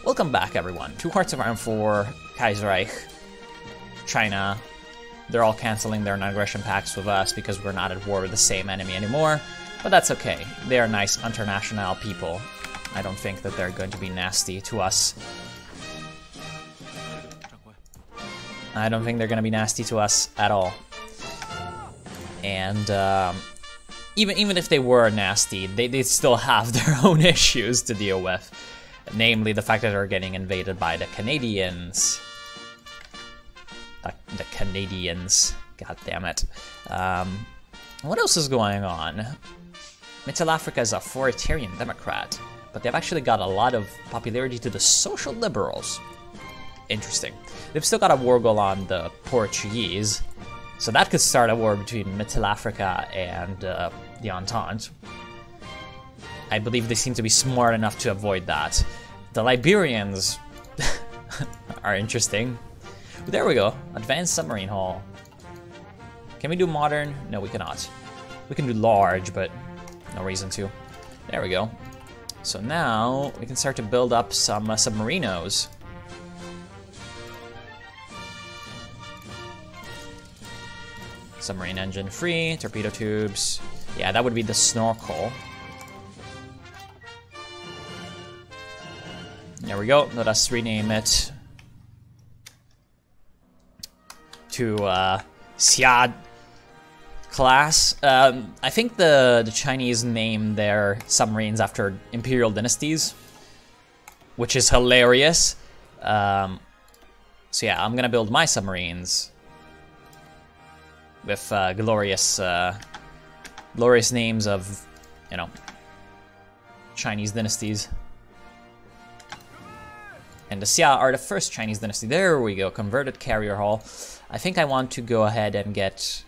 Welcome back, everyone, to Hearts of Iron 4 Kaiserreich China. They're all canceling their non-aggression pacts with us because we're not at war with the same enemy anymore, but that's okay. They are nice international people. I don't think that they're going to be nasty to us. I don't think they're going to be nasty to us at all. And even if they were nasty, they still have their own issues to deal with. Namely, the fact that they're getting invaded by the Canadians. The Canadians. God damn it. What else is going on? Mittel Africa is a authoritarian democrat, but they've actually got a lot of popularity to the social liberals. Interesting. They've still got a war goal on the Portuguese, so that could start a war between Mittel Africa and the Entente. I believe they seem to be smart enough to avoid that. The Liberians are interesting. There we go. Advanced submarine hull. Can we do modern? No, we cannot. We can do large, but no reason to. There we go. So now we can start to build up some submarinos. Submarine engine free, torpedo tubes. Yeah, that would be the snorkel. There we go. Let us rename it to Xiad class. I think the Chinese name their submarines after imperial dynasties, which is hilarious. So yeah, I'm gonna build my submarines with glorious names of, you know, Chinese dynasties. And the Xia are the first Chinese dynasty. There we go, converted carrier hull. I think I want to go ahead and get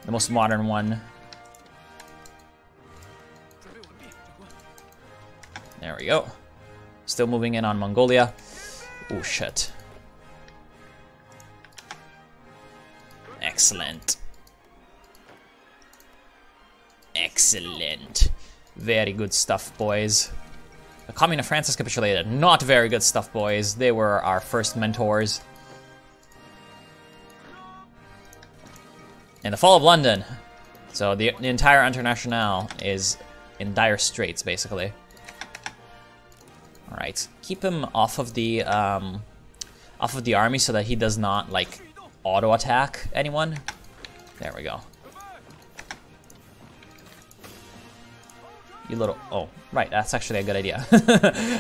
the most modern one. There we go. Still moving in on Mongolia. Oh shit. Excellent. Excellent. Very good stuff, boys. The Commune of France has capitulated. Not very good stuff, boys. They were our first mentors. And the fall of London. So the entire Internationale is in dire straits, basically. All right, keep him off of the army so that he does not like auto attack anyone. There we go. You little, oh, right, that's actually a good idea.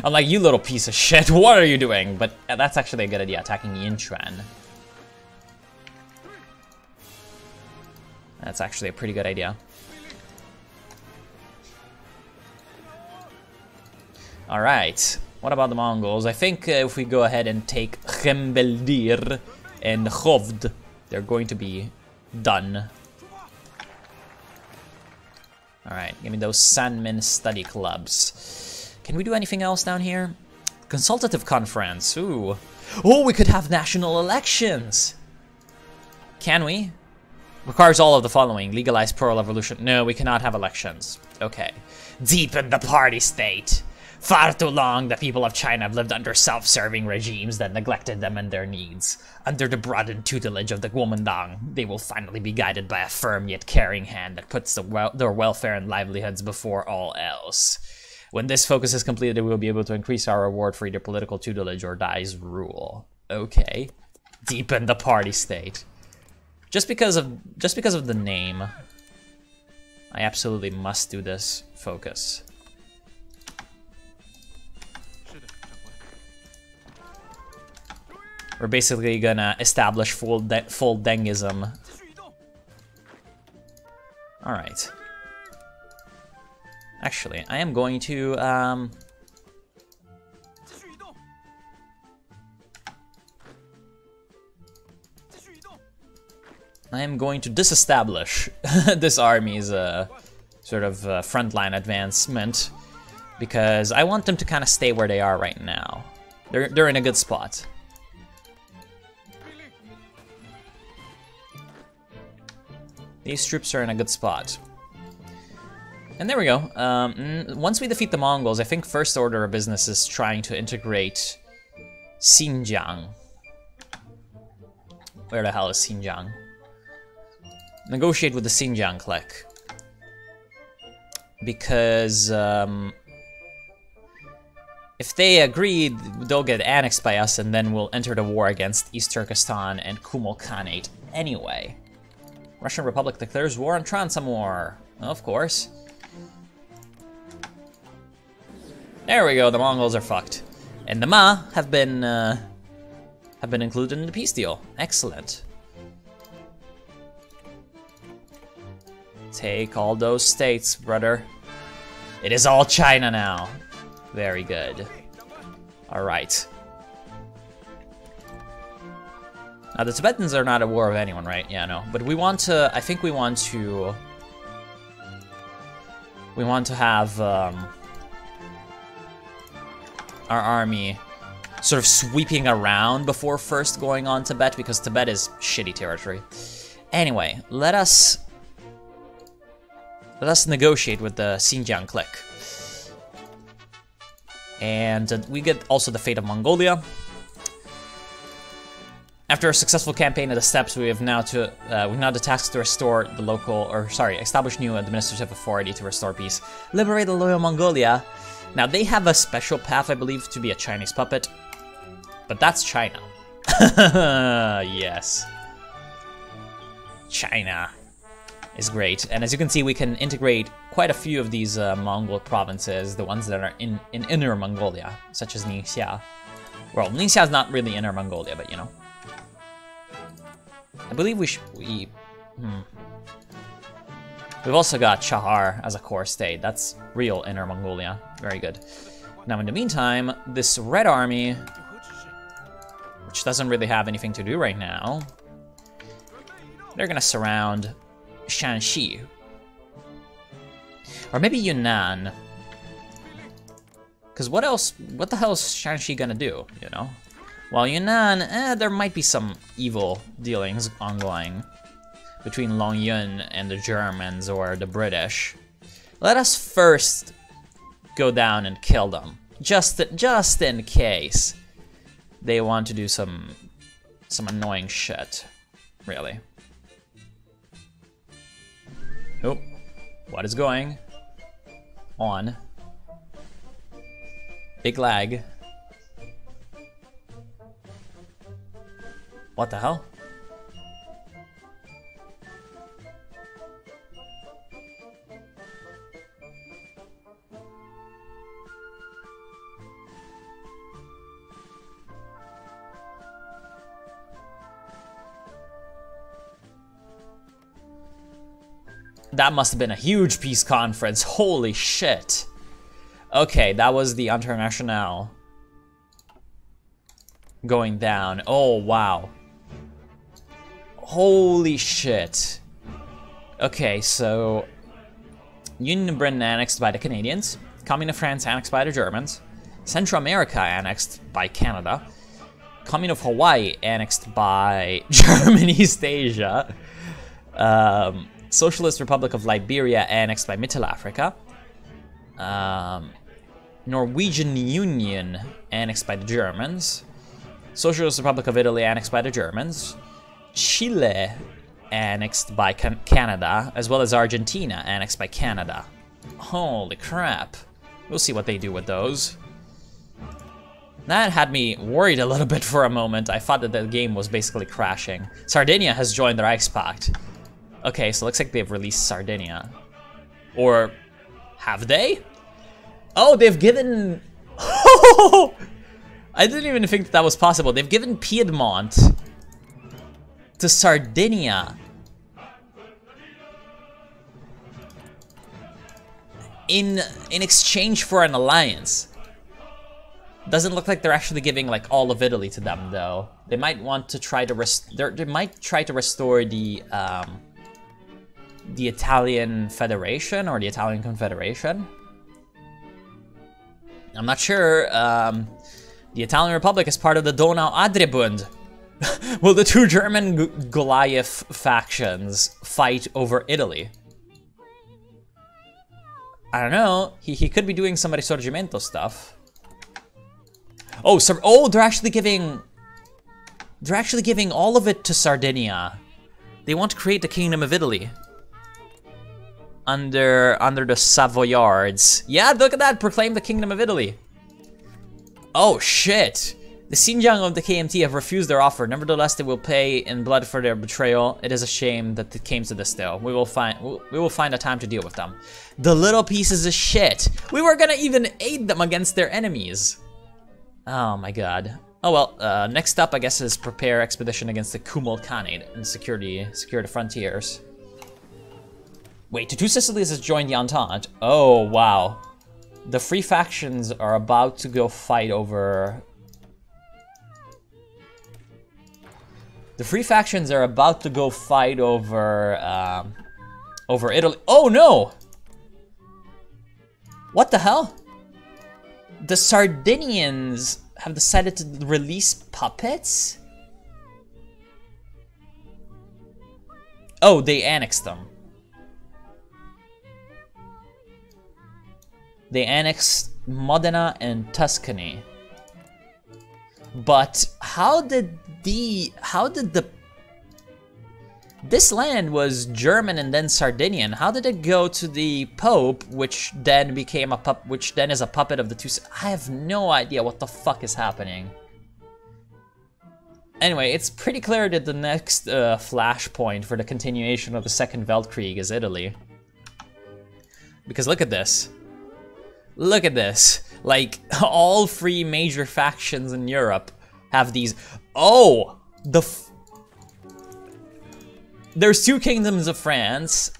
I'm like, you little piece of shit, what are you doing? But that's actually a good idea, attacking Yinchuan. That's actually a pretty good idea. All right, what about the Mongols? I think if we go ahead and take Khembeldir and Khovd, they're going to be done. Alright, give me those Sanmin study clubs. Can we do anything else down here? Consultative conference, ooh. Oh, we could have national elections! Can we? Requires all of the following. Legalize pro-revolution. No, we cannot have elections. Okay. Deepen the party state. Far too long, the people of China have lived under self-serving regimes that neglected them and their needs. Under the broadened tutelage of the Kuomintang, they will finally be guided by a firm yet caring hand that puts their welfare and livelihoods before all else. When this focus is completed, we will be able to increase our reward for either political tutelage or Dai's rule. Okay. Deepen the party state. Just because of the name, I absolutely must do this focus. We're basically gonna establish full Dengism. Alright. Actually, I am going to, disestablish this army's sort of frontline advancement, because I want them to kind of stay where they are right now. They're in a good spot. These troops are in a good spot. And there we go. Once we defeat the Mongols, I think first order of business is trying to integrate Xinjiang. Where the hell is Xinjiang? Negotiate with the Xinjiang clique. Because, if they agree, they'll get annexed by us, and then we'll enter the war against East Turkestan and Kumul Khanate anyway. Russian Republic declares war on Transamur. Of course. There we go, the Mongols are fucked. And the Ma have been included in the peace deal. Excellent. Take all those states, brother. It is all China now. Very good. Alright. Now the Tibetans are not at war with anyone, right? Yeah, no. But we want to, I think we want to have our army sort of sweeping around before first going on Tibet, because Tibet is shitty territory. Anyway, let us negotiate with the Xinjiang clique. And we get also the fate of Mongolia. After a successful campaign of the steppes, we have now the task to restore the local, establish new administrative authority to restore peace. Liberate the loyal Mongolia. Now they have a special path, I believe, to be a Chinese puppet, but that's China. Yes, China is great, and as you can see, we can integrate quite a few of these Mongol provinces, the ones that are in Inner Mongolia, such as Ningxia. Well, Ningxia is not really Inner Mongolia, but you know. I believe we've also got Chahar as a core state. That's real Inner Mongolia. Very good. Now, in the meantime, this Red Army, which doesn't really have anything to do right now, they're gonna surround Shanxi. Or maybe Yunnan. Because what the hell is Shanxi gonna do, you know? While Yunnan, there might be some evil dealings ongoing between Longyun and the Germans or the British. Let us first go down and kill them, just in case they want to do some annoying shit, really. Oh, what is going on? Big lag. What the hell? That must have been a huge peace conference. Holy shit. Okay, that was the Internationale going down. Oh, wow. Holy shit. Okay, so Union of Britain annexed by the Canadians, Commune of France annexed by the Germans, Central America annexed by Canada, Commune of Hawaii annexed by German East Asia, Socialist Republic of Liberia annexed by Middle Africa, Norwegian Union annexed by the Germans, Socialist Republic of Italy annexed by the Germans, Chile annexed by Canada, as well as Argentina annexed by Canada. Holy crap. We'll see what they do with those. That had me worried a little bit for a moment. I thought that the game was basically crashing. Sardinia has joined the Reichspakt. Okay, so it looks like they've released Sardinia. Or have they? Oh, they've given... I didn't even think that was possible. They've given Piedmont to Sardinia in exchange for an alliance. Doesn't look like they're actually giving like all of Italy to them, though. They might want to try to restore the Italian Federation or the Italian Confederation. I'm not sure. The Italian Republic is part of the Donau-Adria-Bund. Will the two German Goliath factions fight over Italy? I don't know. He could be doing some Risorgimento stuff. Oh, so they're actually giving all of it to Sardinia. They want to create the Kingdom of Italy under the Savoyards. Yeah, look at that. Proclaim the Kingdom of Italy. Oh shit. The Xinjiang of the KMT have refused their offer. Nevertheless, they will pay in blood for their betrayal. It is a shame that it came to this still. We will find a time to deal with them. The little pieces of shit. We were gonna even aid them against their enemies. Oh my god. Oh well, next up I guess is prepare expedition against the Kumal Khanate and secure the frontiers. Wait, the two Sicilies has joined the Entente. Oh wow. The free factions are about to go fight over... The free factions are about to go fight over, over Italy. Oh no! What the hell? The Sardinians have decided to release puppets? Oh, they annexed them. They annexed Modena and Tuscany. But how did this land was German and then Sardinian. How did it go to the Pope, which then became which then is a puppet of the two? I have no idea what the fuck is happening. Anyway, it's pretty clear that the next flashpoint for the continuation of the Second Weltkrieg is Italy. Because look at this. Look at this. Like, all three major factions in Europe have these... Oh! There's two kingdoms of France.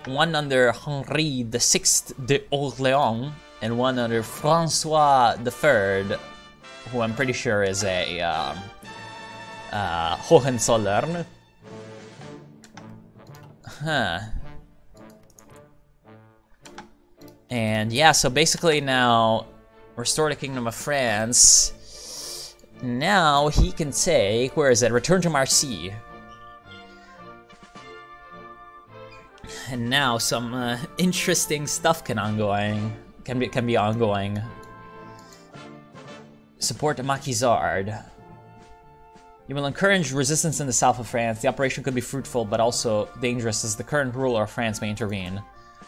One under Henri VI d'Orléans, and one under Francois III, who I'm pretty sure is a Hohenzollern. Huh. And yeah, so basically now, restore the Kingdom of France. Now he can take, where is it? Return to Marseille. And now some interesting stuff can be ongoing. Support the Maquisard. You will encourage resistance in the south of France. The operation could be fruitful, but also dangerous, as the current ruler of France may intervene.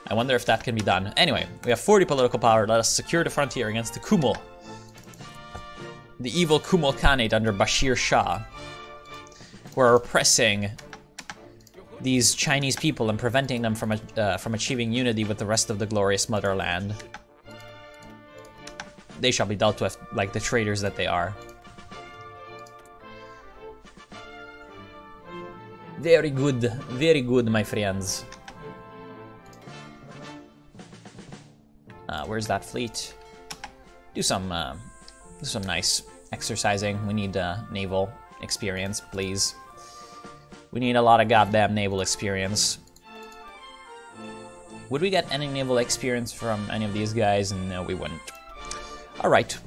I wonder if that can be done. Anyway, we have 40 political power. Let us secure the frontier against the Kumal. The evil Kumal Khanate under Bashir Shah, who are oppressing these Chinese people and preventing them from achieving unity with the rest of the glorious motherland. They shall be dealt with like the traitors that they are. Very good, my friends. Where's that fleet? Do some nice exercising. We need naval experience, please. We need a lot of goddamn naval experience. Would we get any naval experience from any of these guys? No, we wouldn't. Alright.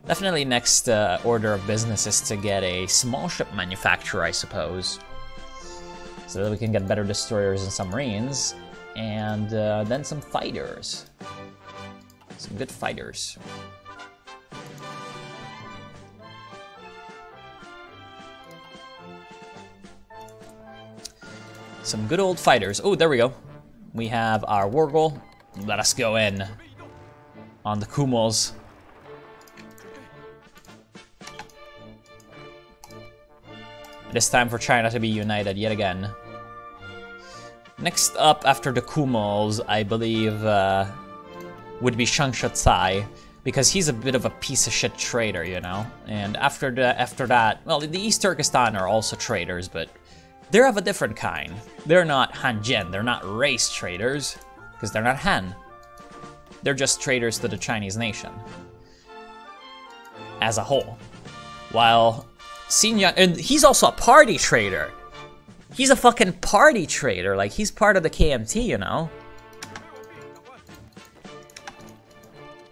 Definitely next order of business is to get a small ship manufacturer, I suppose. So that we can get better destroyers and submarines. And then some fighters. Some good fighters. Some good old fighters. Oh, there we go. We have our Wargle. Let us go in on the Kumals. It is time for China to be united yet again. Next up after the Kumals, I believe, would be Shang Shatsai, because he's a bit of a piece of shit traitor, you know? And after that, well, the East Turkestan are also traitors, but they're of a different kind. They're not Hanjian, they're not race traitors, because they're not Han. They're just traitors to the Chinese nation as a whole. While Xinjiang, and he's also a party traitor. He's a fucking party traitor, like he's part of the KMT, you know?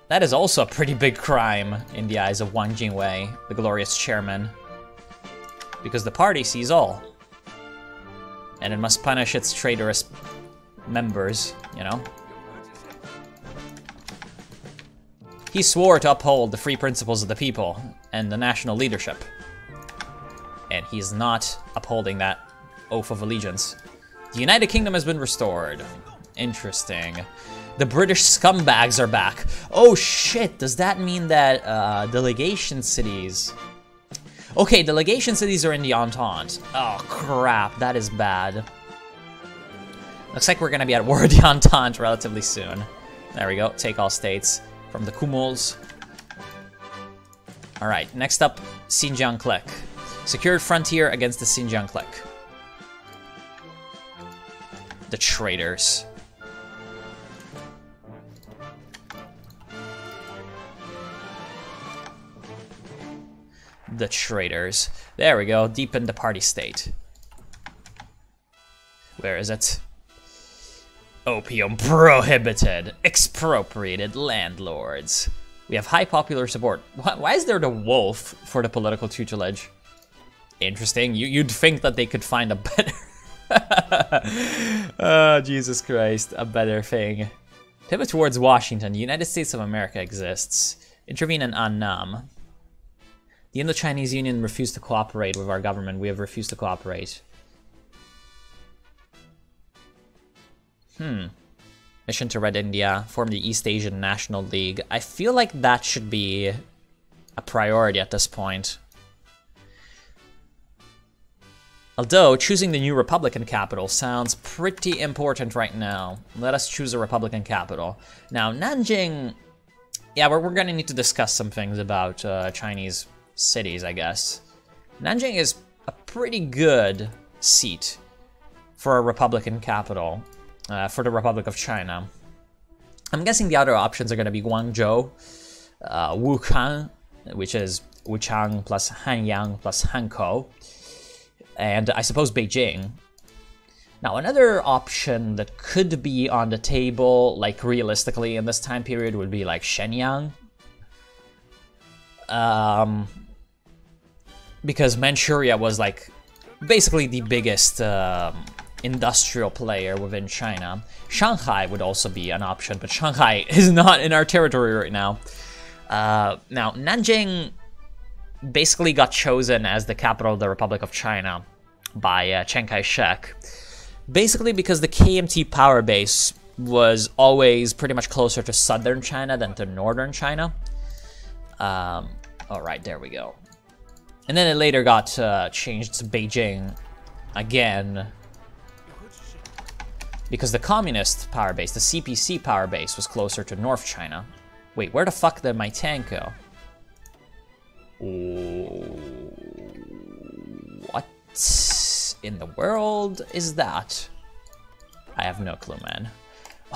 That is also a pretty big crime in the eyes of Wang Jingwei, the glorious chairman. Because the party sees all. And it must punish its traitorous members. you know? He swore to uphold the free principles of the people and the national leadership. And he's not upholding that oath of allegiance. The United Kingdom has been restored. Interesting. The British scumbags are back. Oh shit, does that mean that delegation cities... Okay, delegation cities are in the Entente. Oh crap, that is bad. Looks like we're gonna be at war with the Entente relatively soon. There we go, take all states from the Kumuls. Alright, next up, Xinjiang clique. Secured frontier against the Xinjiang clique. The traitors. The traitors. There we go, deepen the party state. Where is it? Opium prohibited. Expropriated landlords. We have high popular support. Why is there the wolf for the political tutelage? Interesting. You'd think that they could find a better... Oh, Jesus Christ. A better thing. Pivot towards Washington. The United States of America exists. Intervene in Annam. The Indo-Chinese Union refused to cooperate with our government. We have refused to cooperate. Mission to Red India. Form the East Asian National League. I feel like that should be a priority at this point. Although, choosing the new Republican capital sounds pretty important right now. Let us choose a Republican capital. Now, Nanjing... Yeah, we're gonna need to discuss some things about Chinese cities, I guess. Nanjing is a pretty good seat for a Republican capital. For the Republic of China. I'm guessing the other options are going to be Guangzhou, Wuhan, which is Wuchang plus Hanyang plus Hankou, and I suppose Beijing. Now, another option that could be on the table, like realistically in this time period, would be like Shenyang. Because Manchuria was like basically the biggest industrial player within China. Shanghai would also be an option, but Shanghai is not in our territory right now. Now, Nanjing basically got chosen as the capital of the Republic of China by Chiang Kai-shek, basically because the KMT power base was always pretty much closer to southern China than to northern China. Alright, there we go. And then it later got changed to Beijing again, because the communist power base, the CPC power base, was closer to North China. Wait, where the fuck did my tank go? What in the world is that? I have no clue, man.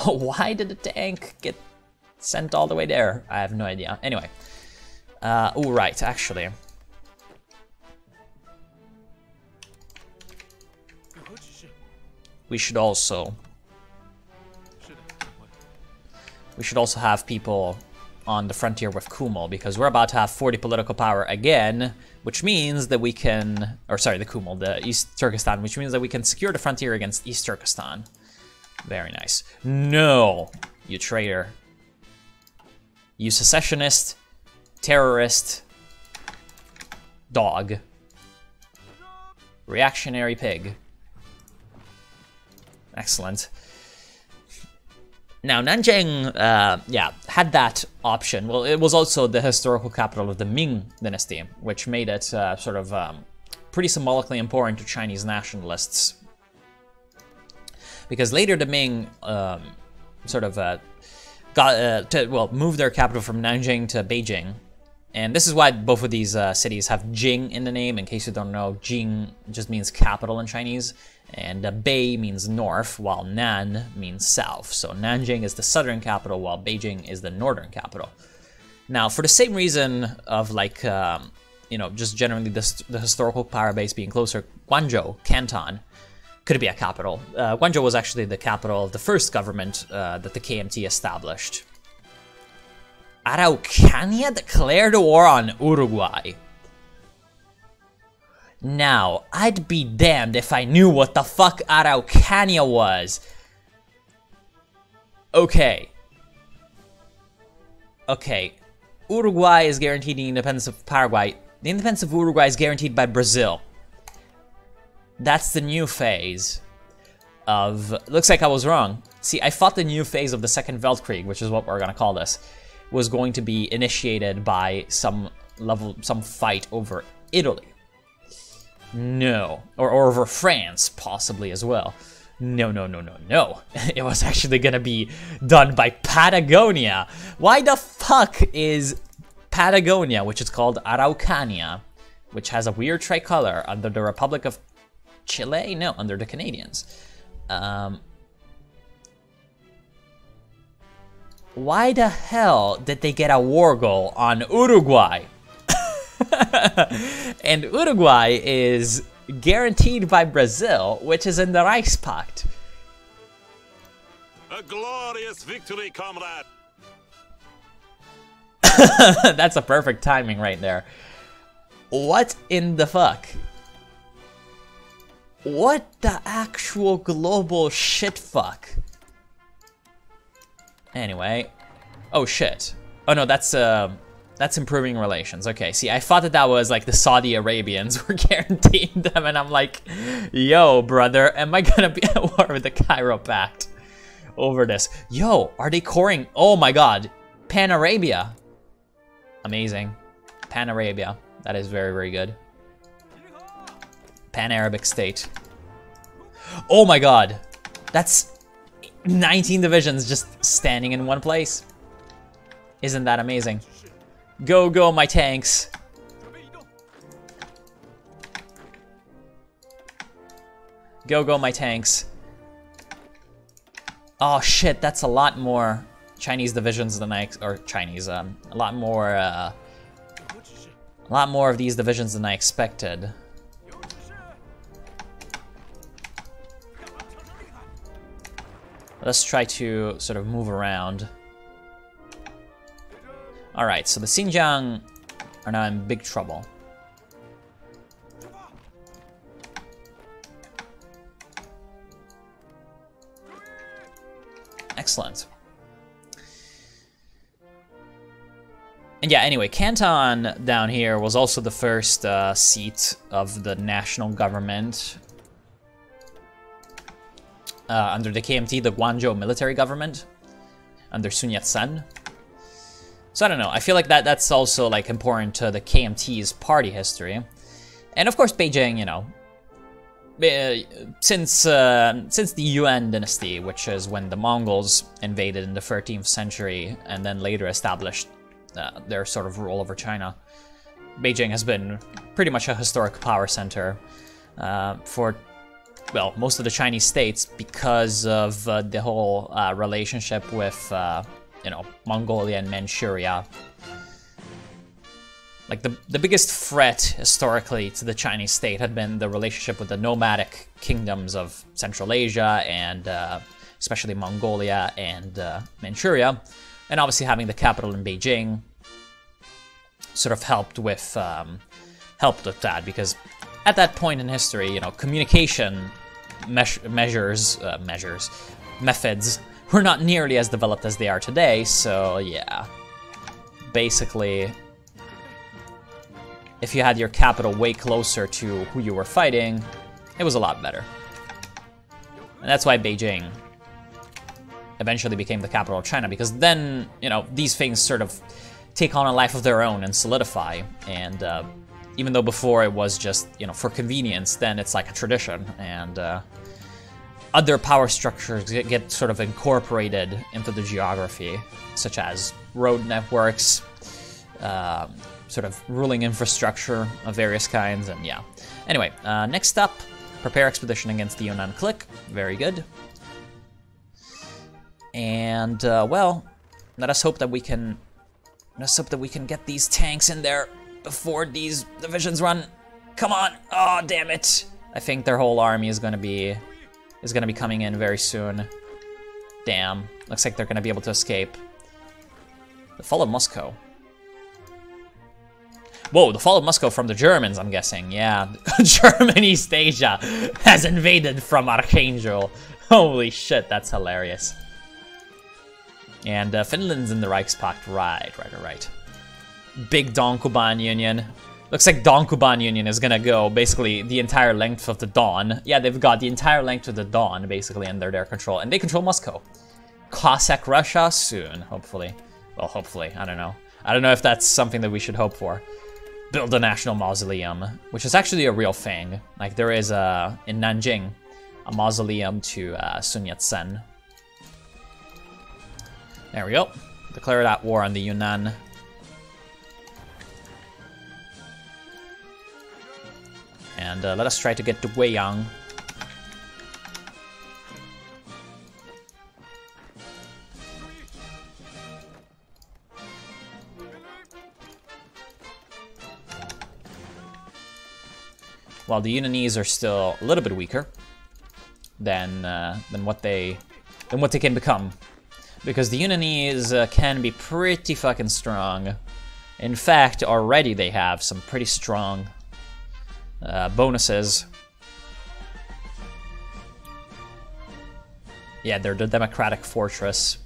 Oh, why did the tank get sent all the way there? I have no idea. Anyway. Oh, right, actually. We should also have people on the frontier with Kumul, because we're about to have 40 political power again, which means that we can, or sorry, the Kumul, the East Turkestan, which means that we can secure the frontier against East Turkestan. Very nice. No, you traitor. You secessionist, terrorist, dog. Reactionary pig. Excellent. Now, Nanjing, yeah, had that option. Well, it was also the historical capital of the Ming dynasty, which made it sort of pretty symbolically important to Chinese nationalists. Because later the Ming sort of moved their capital from Nanjing to Beijing. And this is why both of these cities have Jing in the name. In case you don't know, Jing just means capital in Chinese. And Bei means north, while Nan means south. So Nanjing is the southern capital, while Beijing is the northern capital. Now, for the same reason of like, you know, just generally the historical power base being closer, Guangzhou, Canton, could be a capital. Guangzhou was actually the capital of the first government that the KMT established. Araucania declared war on Uruguay. Now, I'd be damned if I knew what the fuck Araucania was. Okay. Okay. Uruguay is guaranteed the independence of Paraguay. The independence of Uruguay is guaranteed by Brazil. That's the new phase of... Looks like I was wrong. See, I thought the new phase of the Second Weltkrieg, which is what we're gonna call this, was going to be initiated by some fight over Italy. No. Or over France, possibly as well. No. It was actually gonna be done by Patagonia. Why the fuck is Patagonia, which is called Araucania, which has a weird tricolor under the Republic of Chile? No, under the Canadians. Why the hell did they get a war goal on Uruguay? And Uruguay is guaranteed by Brazil, which is in the Reichspakt. A glorious victory, comrade! That's a perfect timing right there. What in the fuck? What the actual global shit fuck? Anyway. Oh shit. Oh no, that's improving relations. Okay, see, I thought that was like the Saudi Arabians were guaranteeing them, and I'm like, yo, brother, am I gonna be at war with the Cairo Pact over this? Yo, are they coring? Oh my god, Pan-Arabia. Amazing. Pan-Arabia. That is very, very good. Pan-Arabic state. Oh my god. That's 19 divisions just standing in one place. Isn't that amazing? Go, go, my tanks. Go, go, my tanks. Oh shit, that's a lot more Chinese divisions than a lot more of these divisions than I expected. Let's try to sort of move around. Alright, so the Xinjiang are now in big trouble. Excellent. And yeah, anyway, Canton down here was also the first seat of the national government under the KMT, the Guangzhou military government, under Sun Yat-sen. So I don't know, I feel like that's also like important to the KMT's party history. And of course Beijing, you know, since the Yuan dynasty, which is when the Mongols invaded in the 13th century and then later established their sort of rule over China, Beijing has been pretty much a historic power center for, well, most of the Chinese states because of the whole relationship with, you know, Mongolia and Manchuria. Like the biggest threat historically to the Chinese state had been the relationship with the nomadic kingdoms of Central Asia and especially Mongolia and Manchuria. And obviously having the capital in Beijing sort of helped with that, because at that point in history, you know, communication methods were not nearly as developed as they are today. So yeah, basically, if you had your capital way closer to who you were fighting, it was a lot better. And that's why Beijing eventually became the capital of China, because then, you know, these things sort of take on a life of their own and solidify. And even though before it was just, you know, for convenience, then it's like a tradition, and other power structures get sort of incorporated into the geography, such as road networks, sort of ruling infrastructure of various kinds, and yeah. Anyway, next up, prepare expedition against the Yunnan clique. Very good. And well, let us hope that we can get these tanks in there before these divisions run. Come on! Oh, damn it! I think their whole army is gonna be coming in very soon. Damn. Looks like they're gonna be able to escape. The fall of Moscow. Whoa, the fall of Moscow from the Germans, I'm guessing. Yeah, German East Asia has invaded from Archangel. Holy shit, that's hilarious. And Finland's in the Reichspakt. Right. Big Donkuban Union. Looks like Donkuban Union is gonna go basically the entire length of the Don. Yeah, they've got the entire length of the Don basically under their control. And they control Moscow. Cossack Russia soon, hopefully. Well, hopefully, I don't know. I don't know if that's something that we should hope for. Build a national mausoleum, which is actually a real thing. Like there is in Nanjing, a mausoleum to Sun Yat-sen. There we go. Declare that war on the Yunnan. And let us try to get to Guiyang. While the Yunnanese are still a little bit weaker than what they can become, because the Yunnanese can be pretty fucking strong. In fact, already they have some pretty strong bonuses. Yeah, they're the democratic fortress.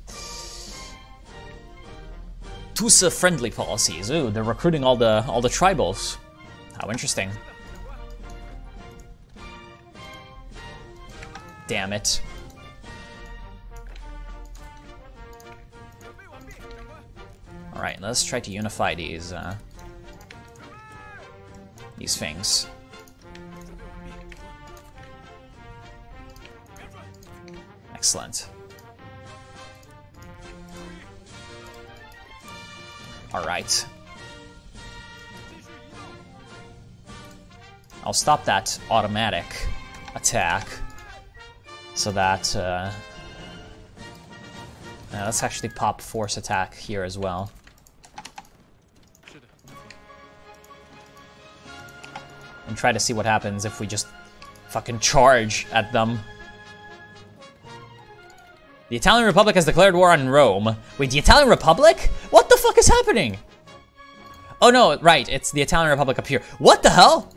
Tusa friendly policies. Ooh, they're recruiting all the tribals. How interesting. Damn it. Alright, let's try to unify these things. Excellent. Alright. I'll stop that automatic attack. So that, let's actually pop force attack here as well. And try to see what happens if we just fucking charge at them. The Italian Republic has declared war on Rome. Wait, the Italian Republic? What the fuck is happening? Oh no, right, it's the Italian Republic up here. What the hell?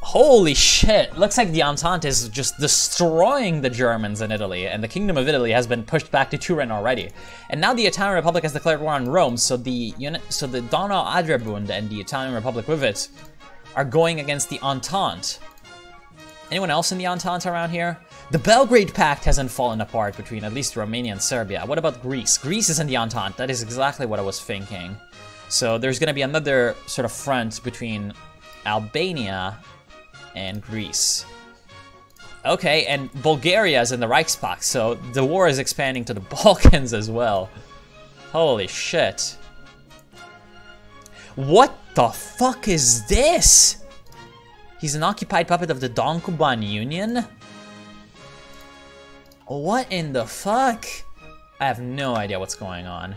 Holy shit, looks like the Entente is just destroying the Germans in Italy, and the Kingdom of Italy has been pushed back to Turin already. And now the Italian Republic has declared war on Rome, so the Donau-Adria-Bund and the Italian Republic with it are going against the Entente. Anyone else in the Entente around here? The Belgrade Pact hasn't fallen apart between at least Romania and Serbia. What about Greece? Greece is in the Entente, that is exactly what I was thinking. So there's gonna be another sort of front between Albania and Greece. Okay, and Bulgaria is in the Reichspakt, so the war is expanding to the Balkans as well. Holy shit. What the fuck is this? He's an occupied puppet of the Donkuban Union? What in the fuck? I have no idea what's going on.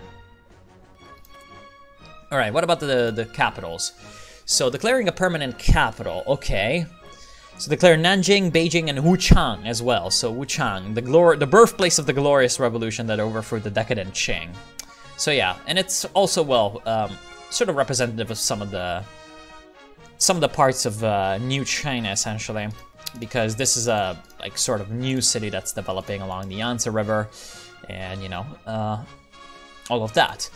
Alright, what about the capitals? So declaring a permanent capital, okay. So declare Nanjing, Beijing, and Wuchang as well. So Wuchang, the birthplace of the glorious revolution that overthrew the decadent Qing. So yeah, and it's also, well, sort of representative of some of the parts of New China, essentially, because this is a like sort of new city that's developing along the Yangtze River, and you know, all of that.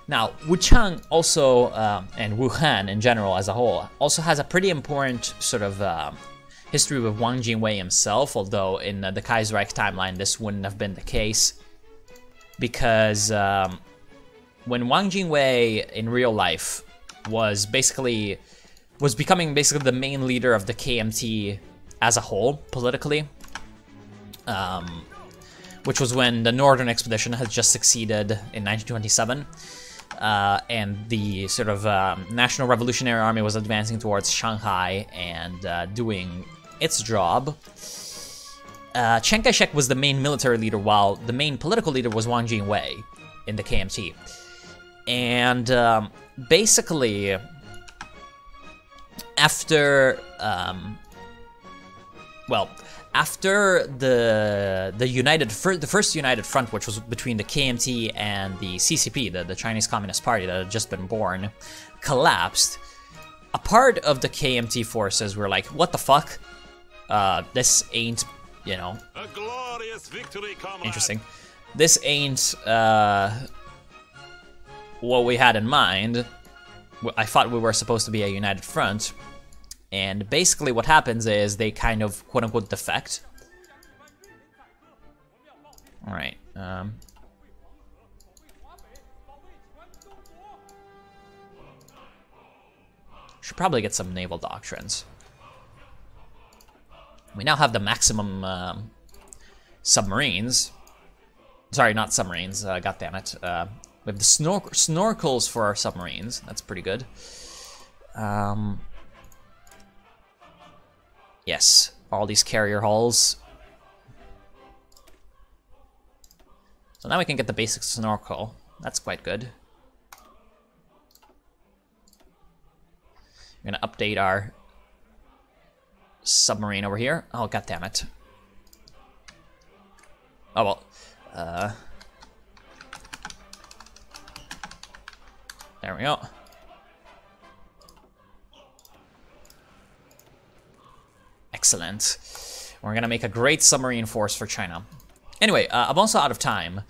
Now, Wuchang also, and Wuhan in general as a whole, also has a pretty important sort of history with Wang Jingwei himself, although in the Kaiserreich timeline this wouldn't have been the case, because when Wang Jingwei in real life was becoming basically the main leader of the KMT as a whole, politically, which was when the Northern Expedition had just succeeded in 1927, and the sort of National Revolutionary Army was advancing towards Shanghai and doing its job. Chiang Kai-shek was the main military leader, while the main political leader was Wang Jingwei in the KMT. And basically, after after the first United Front, which was between the KMT and the CCP, the Chinese Communist Party that had just been born, collapsed, a part of the KMT forces were like, what the fuck? This ain't, you know, A glorious victory, comrade. interesting. this ain't what we had in mind. I thought we were supposed to be a united front, and basically what happens is they kind of quote-unquote defect. All right. Should probably get some naval doctrines. We now have the maximum submarines. Sorry, not submarines. God damn it. We have the snorkels for our submarines. That's pretty good. Yes, all these carrier hulls. So now we can get the basic snorkel. That's quite good. We're gonna update our submarine over here. Oh, god damn it. Oh well. There we go. Excellent. We're gonna make a great submarine force for China. Anyway, I'm also out of time,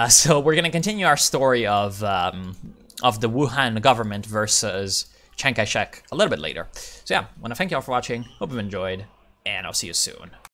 so we're gonna continue our story of the Wuhan government versus Chiang Kai-shek a little bit later. So yeah, I want to thank you all for watching. Hope you've enjoyed, and I'll see you soon.